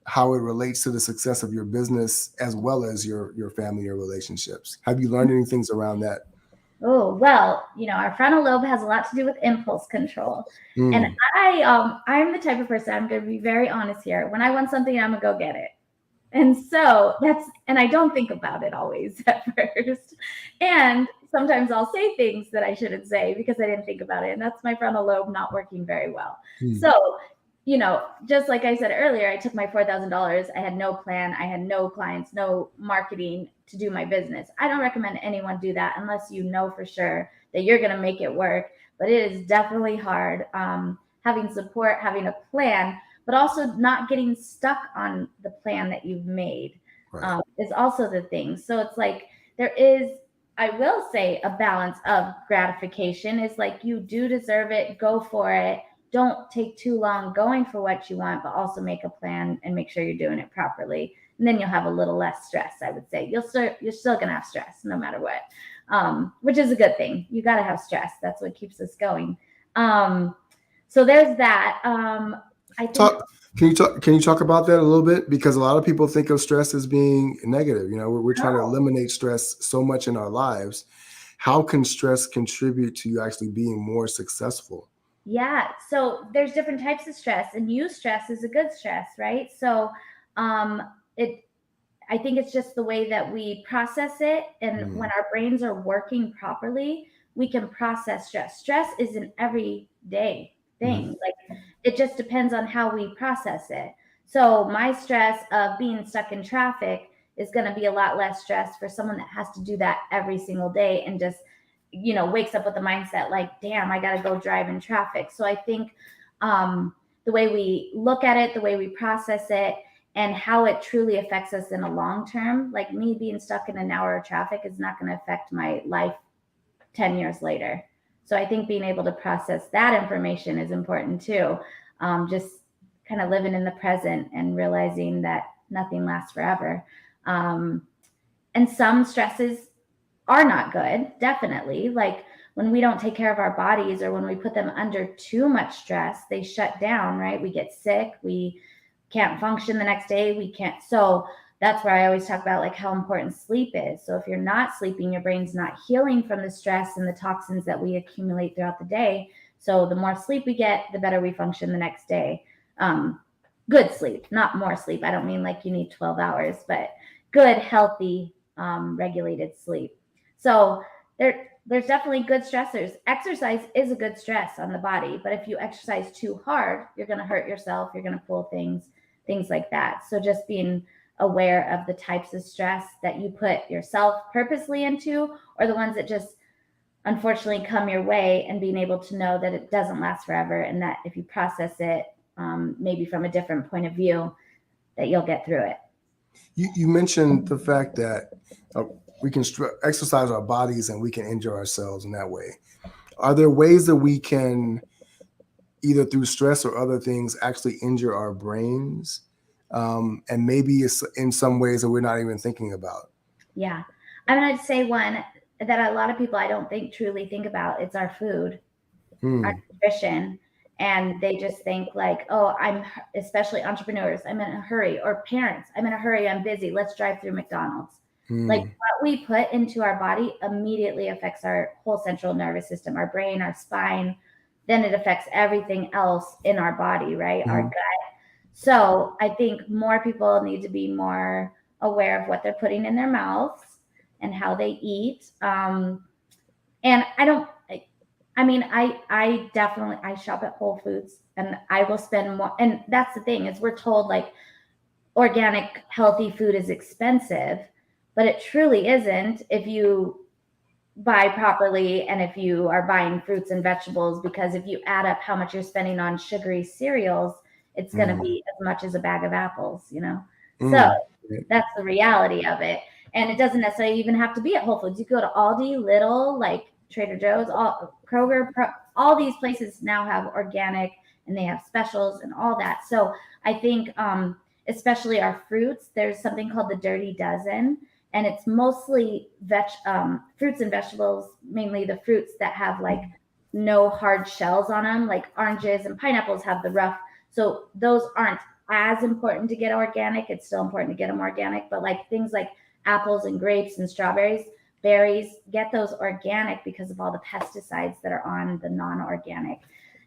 how it relates to the success of your business as well as your family or relationships? Have you learned any things around that? Oh, well, our frontal lobe has a lot to do with impulse control. And Mm, I'm the type of person, I'm going to be very honest here. When I want something, I'm going to go get it. And so and I don't think about it always at first. And sometimes I'll say things that I shouldn't say because I didn't think about it. And that's my frontal lobe not working very well. mm, So, just like I said earlier, I took my $4,000. I had no plan. I had no clients, no marketing to do my business. I don't recommend anyone do that unless you know for sure that you're going to make it work. But it is definitely hard. Having support, having a plan, but also not getting stuck on the plan that you've made right. is also the thing. So it's like there is, I will say, a balance of gratification is like you do deserve it, go for it. Don't take too long going for what you want, but also make a plan and make sure you're doing it properly. And then you'll have a little less stress, I would say. You're still going to have stress no matter what, which is a good thing. You got to have stress. That's what keeps us going. So there's that. I think, Talk. Can you talk about that a little bit? Because a lot of people think of stress as being negative. We're trying to oh, eliminate stress so much in our lives. How can stress contribute to you actually being more successful? yeah. So there's different types of stress, and eustress is a good stress, right? So um, it I think it's just the way that we process it. And when Mm, our brains are working properly, we can process stress. Stress is an everyday mm, thing. Like it just depends on how we process it. So my stress of being stuck in traffic is going to be a lot less stress for someone that has to do that every single day and just, wakes up with the mindset like, damn, I got to go drive in traffic. So I think the way we look at it, the way we process it, and how it truly affects us in a long term. Like me being stuck in an hour of traffic is not going to affect my life 10 years later. So I think being able to process that information is important too. Just kind of living in the present and realizing that nothing lasts forever. Um, and some stresses are not good, definitely. Like when we don't take care of our bodies or when we put them under too much stress, they shut down, right? We get sick, we can't function the next day, we can't. So that's where I always talk about like how important sleep is. So if you're not sleeping, your brain's not healing from the stress and the toxins that we accumulate throughout the day. So the more sleep we get, the better we function the next day. Um, Good sleep, not more sleep. I don't mean like you need 12 hours, but good, healthy, regulated sleep. So there's definitely good stressors. Exercise is a good stress on the body, but if you exercise too hard, you're going to hurt yourself. You're going to pull things like that. So just being aware of the types of stress that you put yourself purposely into, or the ones that just unfortunately come your way, and being able to know that it doesn't last forever, and that if you process it maybe from a different point of view, that you'll get through it. You mentioned the fact that uh, we can exercise our bodies and we can enjoy ourselves in that way. Are there ways that we can, either through stress or other things, actually injure our brains? And maybe it's in some ways that we're not even thinking about. Yeah. I'm going to say one that a lot of people I don't think truly think about. It's our food, our Hmm. nutrition. And they just think like, oh, especially entrepreneurs, I'm in a hurry, or parents, I'm in a hurry, I'm busy, let's drive through McDonald's. Like Hmm. what we put into our body immediately affects our whole central nervous system, our brain, our spine. Then it affects everything else in our body, right? Our Hmm. gut. So I think more people need to be more aware of what they're putting in their mouths and how they eat. And I don't, I mean, I definitely, I shop at Whole Foods and I will spend more. And that's the thing is we're told like organic, healthy food is expensive, but it truly isn't if you buy properly and if you are buying fruits and vegetables, because if you add up how much you're spending on sugary cereals, it's going to Hmm. be as much as a bag of apples. So Hmm. that's the reality of it. And it doesn't necessarily even have to be at Whole Foods. You go to Aldi, Lidl, like Trader Joe's, Kroger, all these places now have organic and they have specials and all that. So I think, especially our fruits, there's something called the Dirty Dozen, and it's mostly fruits and vegetables, mainly the fruits that have like no hard shells on them, like oranges and pineapples have the rough. So those aren't as important to get organic. It's still important to get them organic, but like things like apples and grapes and strawberries, berries, get those organic because of all the pesticides that are on the non-organic.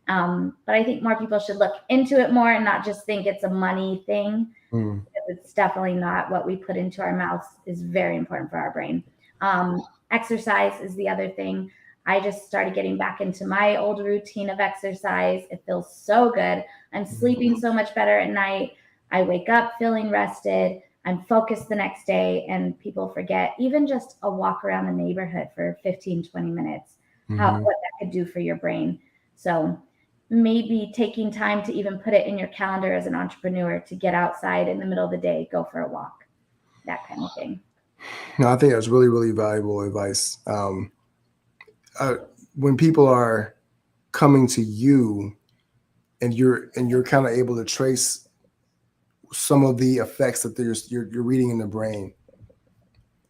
But I think more people should look into it more and not just think it's a money thing. Mm. It's definitely not. What we put into our mouths is very important for our brain. Exercise is the other thing. I just started getting back into my old routine of exercise. It feels so good. I'm sleeping so much better at night. I wake up feeling rested. I'm focused the next day, and people forget even just a walk around the neighborhood for 15, 20 minutes, how what that could do for your brain. So maybe taking time to even put it in your calendar as an entrepreneur to get outside in the middle of the day, go for a walk, that kind of thing. No, I think that's really, really valuable advice. When people are coming to you and you're kind of able to trace some of the effects that you're reading in the brain,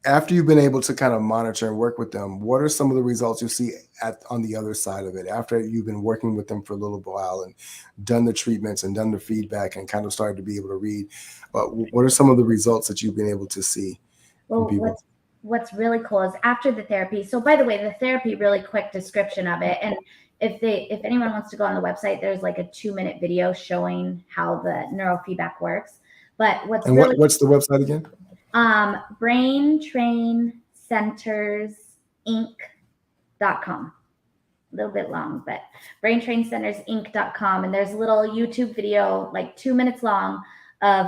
after you've been able to kind of monitor and work with them, what are some of the results you see on the other side of it after you've been working with them for a little while and done the treatments and done the feedback and kind of started to be able to read? What are some of the results that you've been able to see from people? What's really cool is after the therapy. So by the way, the therapy, really quick description of it. And if anyone wants to go on the website, there's like a 2-minute video showing how the neurofeedback works. But what's the website again? BrainTrainCentersInc.com. A little bit long, but BrainTrainCentersInc.com. And there's a little YouTube video, like 2 minutes long, of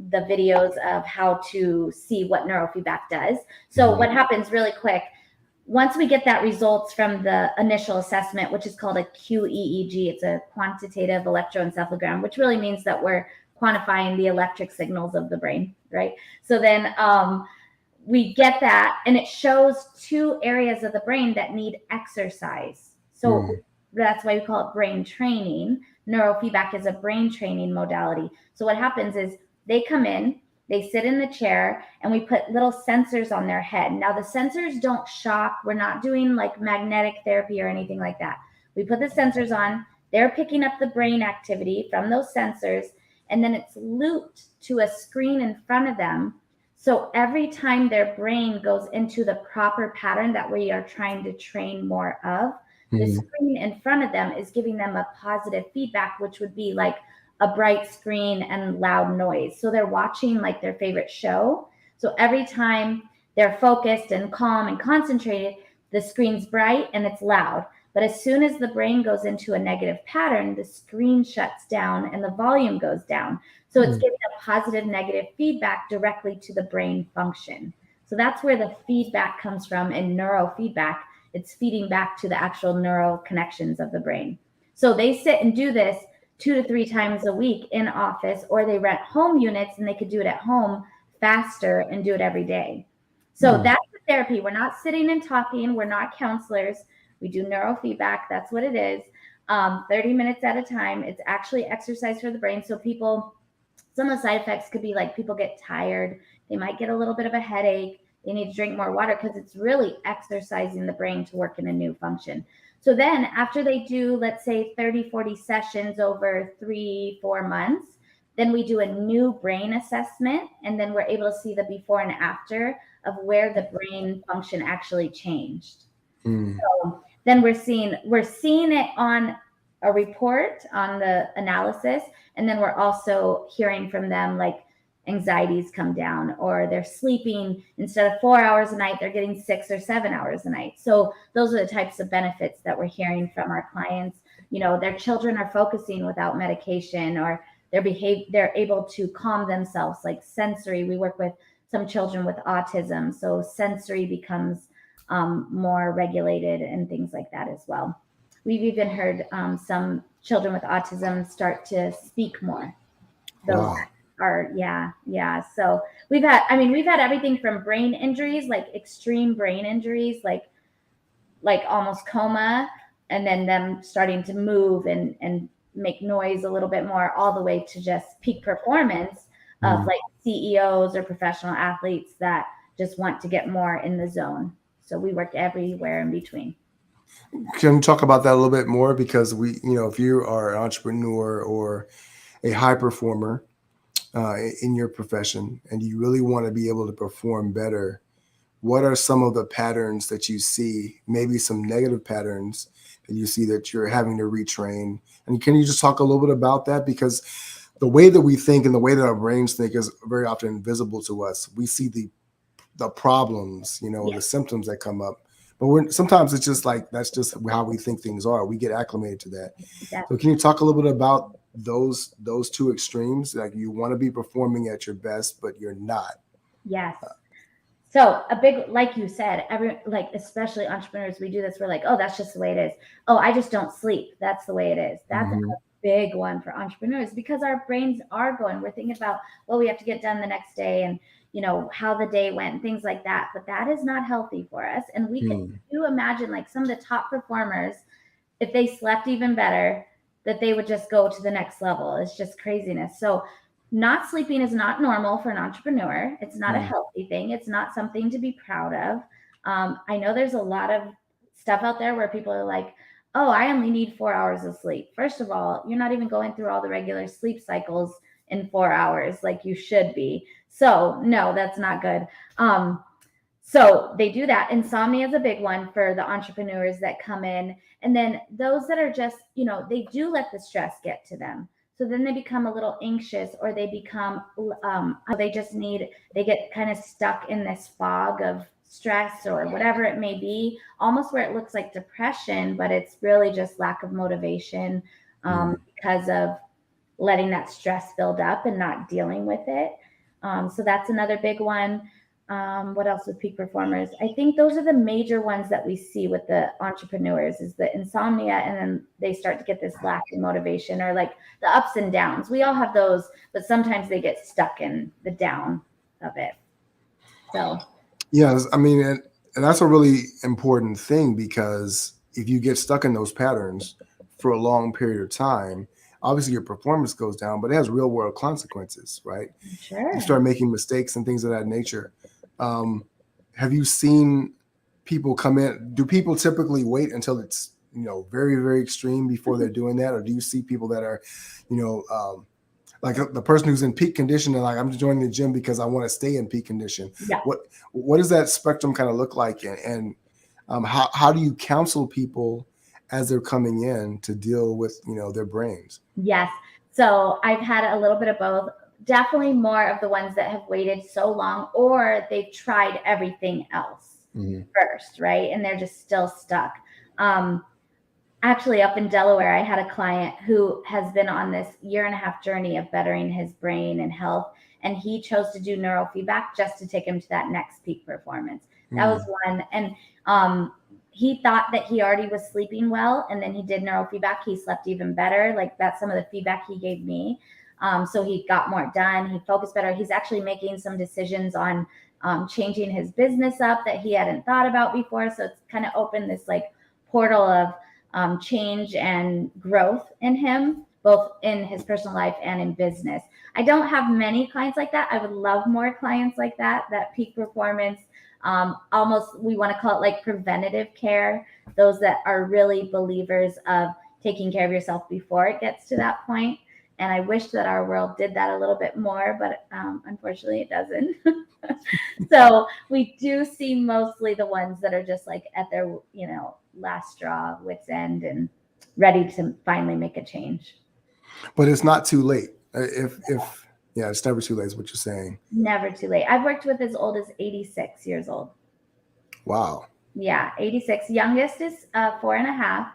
the videos of how to see what neurofeedback does. So what happens really quick, once we get that results from the initial assessment, which is called a QEEG, it's a quantitative electroencephalogram, which really means that we're quantifying the electric signals of the brain, right? So then we get that, and it shows 2 areas of the brain that need exercise. So that's why we call it brain training. Neurofeedback is a brain training modality. So what happens is they come in, they sit in the chair, and we put little sensors on their head. Now, the sensors don't shock. We're not doing like magnetic therapy or anything like that. We put the sensors on. They're picking up the brain activity from those sensors, and then it's looped to a screen in front of them. So every time their brain goes into the proper pattern that we are trying to train more of, the screen in front of them is giving them a positive feedback, which would be like a bright screen and loud noise. So they're watching like their favorite show. So every time they're focused and calm and concentrated, the screen's bright and it's loud. But as soon as the brain goes into a negative pattern, the screen shuts down and the volume goes down. So it's giving a positive, negative feedback directly to the brain function. So that's where the feedback comes from in neurofeedback. It's feeding back to the actual neural connections of the brain. So they sit and do this 2 to 3 times a week in office, or they rent home units and they could do it at home faster and do it every day. So that's the therapy. We're not sitting and talking. We're not counselors. We do neurofeedback. That's what it is. 30 minutes at a time. It's actually exercise for the brain. So people, some of the side effects could be like people get tired. They might get a little bit of a headache. They need to drink more water because it's really exercising the brain to work in a new function. So then after they do, let's say 30, 40 sessions over 3-4 months, then we do a new brain assessment. And then we're able to see the before and after of where the brain function actually changed. So then we're seeing it on a report on the analysis. And then we're also hearing from them like anxieties come down, or they're sleeping instead of 4 hours a night, they're getting 6 or 7 hours a night. So those are the types of benefits that we're hearing from our clients. You know, their children are focusing without medication, or they're able to calm themselves, like sensory. We work with some children with autism, so sensory becomes more regulated and things like that as well. We've even heard some children with autism start to speak more. Those are, yeah. So we've had everything from brain injuries, like extreme brain injuries, like almost coma, and then them starting to move and make noise a little bit more, all the way to just peak performance of like CEOs or professional athletes that just want to get more in the zone. So we work everywhere in between. Can you talk about that a little bit more? Because if you are an entrepreneur or a high performer in your profession and you really want to be able to perform better, what are some of the patterns that you see, maybe some negative patterns that you see that you're having to retrain? And can you just talk a little bit about that? Because the way that we think and the way that our brains think is very often invisible to us. We see the problems, Yeah, the symptoms that come up. But sometimes it's just like that's just how we think things are. We get acclimated to that. So can you talk a little bit about those two extremes? Like you want to be performing at your best, but you're not. yes. So a big, like you said, especially entrepreneurs, we do this. We're like, oh, that's just the way it is. Oh, I just don't sleep. That's the way it is. That's a Hmm. big one for entrepreneurs because our brains are going. We're thinking about what we have to get done the next day and how the day went and things like that. But that is not healthy for us. And we can Hmm. do imagine like some of the top performers, if they slept even better, that they would just go to the next level. It's just craziness. So not sleeping is not normal for an entrepreneur. It's not a Hmm. healthy thing. It's not something to be proud of. I know there's a lot of stuff out there where people are like, oh, I only need 4 hours of sleep. First of all, you're not even going through all the regular sleep cycles in 4 hours like you should be. So, no, that's not good. So they do that. Insomnia is a big one for the entrepreneurs that come in. And then those that are just, they do let the stress get to them. So then they become a little anxious or they become, they get kind of stuck in this fog of stress or whatever it may be, almost where it looks like depression, but it's really just lack of motivation Hmm. because of letting that stress build up and not dealing with it. So that's another big one. What else with peak performers? I think those are the major ones that we see with the entrepreneurs is the insomnia, and then they start to get this lack of motivation or like the ups and downs. We all have those, but sometimes they get stuck in the down of it. So Yes, I mean, and that's a really important thing because if you get stuck in those patterns for a long period of time, obviously your performance goes down, but it has real world consequences, right? You sure. start making mistakes and things of that nature. Um, have you seen people come in? Do people typically wait until it's very very extreme before they're doing that, or do you see people that are, you know, like the person who's in peak condition and like I'm joining the gym because I want to stay in peak condition? Yeah. What what does that spectrum kind of look like, and how do you counsel people as they're coming in to deal with their brains? Yes. So I've had a little bit of both. Definitely more of the ones that have waited so long or they've tried everything else Hmm. first, right? And they're just still stuck. Um, Actually, up in Delaware, I had a client who has been on this year and a half journey of bettering his brain and health. And he chose to do neurofeedback just to take him to that next peak performance. That was one. And he thought that he already was sleeping well. And then he did neurofeedback. He slept even better. Like that's some of the feedback he gave me. So he got more done. He focused better. He's actually making some decisions on changing his business up that he hadn't thought about before. So it's kind of opened this like portal of change and growth in him, both in his personal life and in business. I don't have many clients like that. I would love more clients like that, that peak performance. Almost, we want to call it like preventative care, those that are really believers of taking care of yourself before it gets to that point. And I wish that our world did that a little bit more, but unfortunately it doesn't. So we do see mostly the ones that are just like at their, last straw, wits end, and ready to finally make a change. But it's not too late. If yeah, it's never too late. Is what you're saying? Never too late. I've worked with as old as 86 years old. Wow. Yeah, 86. Youngest is 4.5,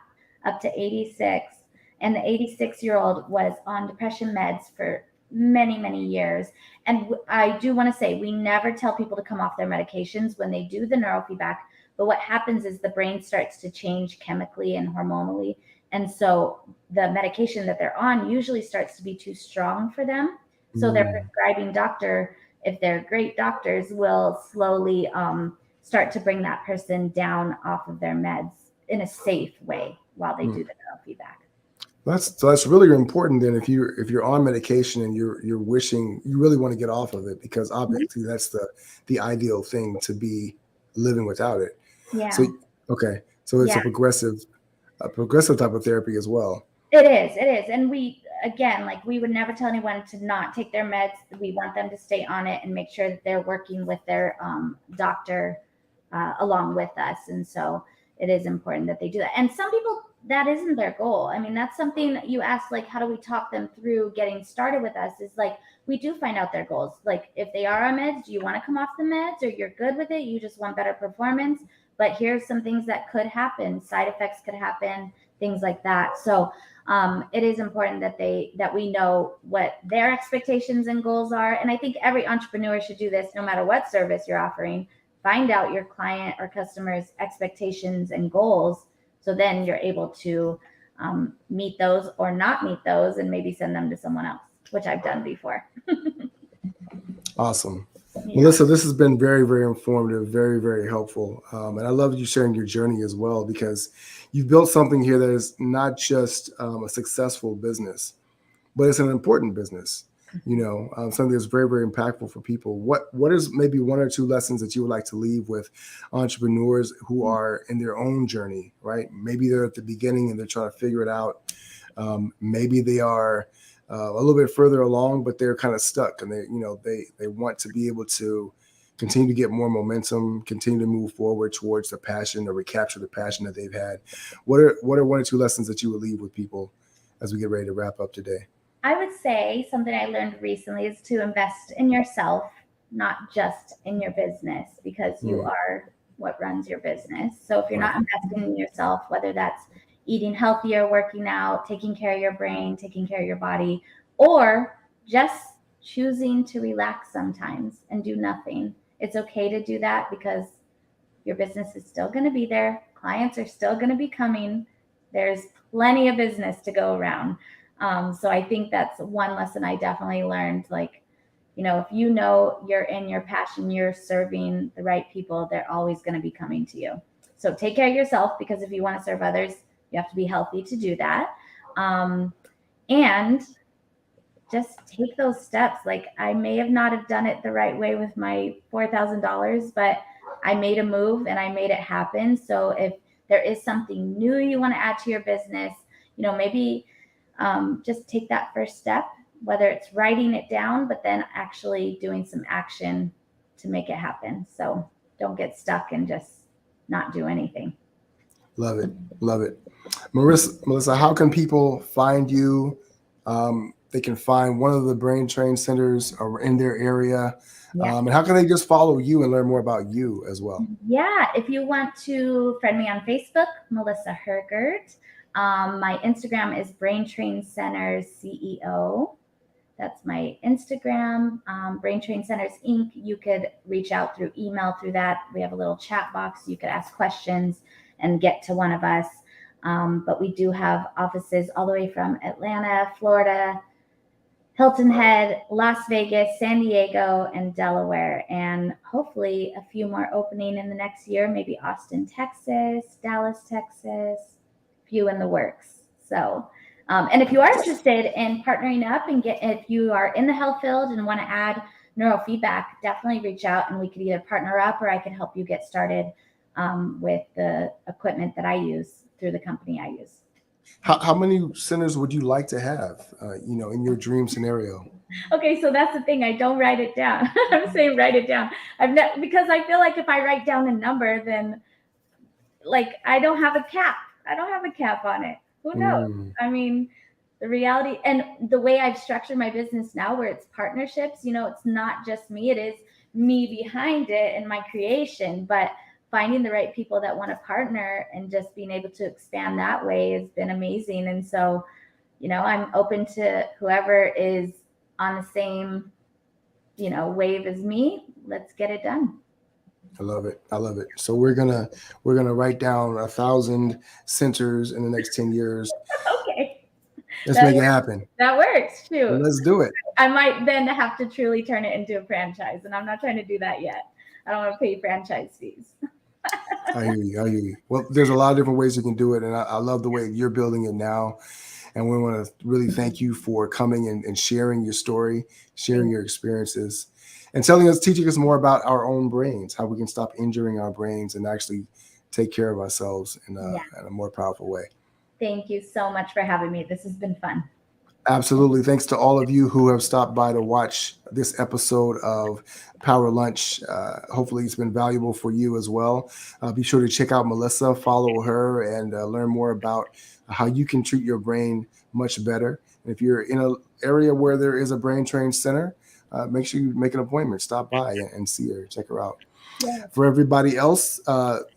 up to 86. And the 86-year-old was on depression meds for many, many years. And I do want to say we never tell people to come off their medications when they do the neurofeedback. But what happens is the brain starts to change chemically and hormonally. And so the medication that they're on usually starts to be too strong for them. So their Mm. prescribing doctor, if they're great doctors, will slowly start to bring that person down off of their meds in a safe way while they do Mm. the neurofeedback. That's really important then if you're on medication and you're wishing you really want to get off of it because Mhm. obviously that's the ideal thing to be living without it. So Yeah. okay, so it's Yeah. a progressive type of therapy as well. It is. It is. And we, again, like we would never tell anyone to not take their meds. We want them to stay on it and make sure that they're working with their doctor along with us. And so it is important that they do that. And some people, that isn't their goal. I mean, that's something you ask, like, how do we talk them through getting started with us? Is like, we do find out their goals. Like, if they are on meds, do you want to come off the meds, or you're good with it? You just want better performance. But here's some things that could happen. Side effects could happen, things like that. So it is important that we know what their expectations and goals are. And I think every entrepreneur should do this, no matter what service you're offering. Find out your client or customer's expectations and goals, so then you're able to meet those or not meet those, and maybe send them to someone else, which I've done before. Awesome. Yeah. Melissa, this has been very, very informative, very, very helpful. And I love you sharing your journey as well, because you've built something here that is not just a successful business, but it's an important business. Something that's very, very impactful for people. What is maybe one or two lessons that you would like to leave with entrepreneurs who are in their own journey, right? Maybe they're at the beginning and they're trying to figure it out. Maybe they are a little bit further along, but they're kind of stuck, and they want to be able to continue to get more momentum, continue to move forward towards the passion, or recapture the passion that they've had. What are one or two lessons that you would leave with people as we get ready to wrap up today? I would say something I learned recently is to invest in yourself, not just in your business, because you are what runs your business. So if you're not investing in yourself, whether that's eating healthier, working out, taking care of your brain, taking care of your body, or just choosing to relax sometimes and do nothing, it's okay to do that, because your business is still going to be there. Clients are still going to be coming. There's plenty of business to go around. So I think that's one lesson I definitely learned. Like, if you know you're in your passion, you're serving the right people, they're always going to be coming to you. So take care of yourself, because if you want to serve others, you have to be healthy to do that. And just take those steps. Like, I may have not have done it the right way with my $4,000, but I made a move and I made it happen. So if there is something new you want to add to your business, maybe just take that first step, whether it's writing it down, but then actually doing some action to make it happen. So don't get stuck and just not do anything. Love it. Love it. Melissa, how can people find you? They can find one of the brain train centers in their area. Yeah. And how can they just follow you and learn more about you as well? Yeah. If you want to friend me on Facebook, Melissa Hergert. My Instagram is Brain Train Centers CEO. That's my Instagram. Brain Train Centers Inc. You could reach out through email through that. We have a little chat box. You could ask questions and get to one of us. But we do have offices all the way from Atlanta, Florida, Hilton Head, Las Vegas, San Diego, and Delaware. And hopefully a few more opening in the next year, maybe Austin, Texas, Dallas, Texas, few in the works. So, and if you are interested in partnering up and if you are in the health field and want to add neurofeedback, definitely reach out, and we could either partner up, or I could help you get started with the equipment that I use through the company I use. How many centers would you like to have, in your dream scenario? Okay, so that's the thing. I don't write it down. I'm saying write it down. Because I feel like if I write down a number, then like I don't have a cap. I don't have a cap on it. Who knows? I mean, the reality and the way I've structured my business now, where it's partnerships, it's not just me. It is me behind it and my creation, but finding the right people that want to partner and just being able to expand that way has been amazing. And so, I'm open to whoever is on the same, wave as me. Let's get it done. I love it. I love it. So we're gonna write down 1,000 centers in the next 10 years. Okay. Let's make it happen. That works too. Let's do it. I might then have to truly turn it into a franchise, and I'm not trying to do that yet. I don't want to pay franchise fees. I hear you. Well, there's a lot of different ways you can do it, and I love the way you're building it now. And we want to really thank you for coming and sharing your story, sharing your experiences, and teaching us more about our own brains, how we can stop injuring our brains and actually take care of ourselves in a more powerful way. Thank you so much for having me. This has been fun. Absolutely. Thanks to all of you who have stopped by to watch this episode of Power Lunch. Hopefully, it's been valuable for you as well. Be sure to check out Melissa, follow her, and learn more about how you can treat your brain much better. And if you're in an area where there is a brain trained center, make sure you make an appointment, stop by and see her, check her out. Yeah. For everybody else,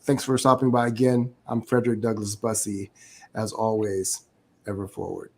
thanks for stopping by again. I'm Frederick Douglass Bussey. As always, ever forward.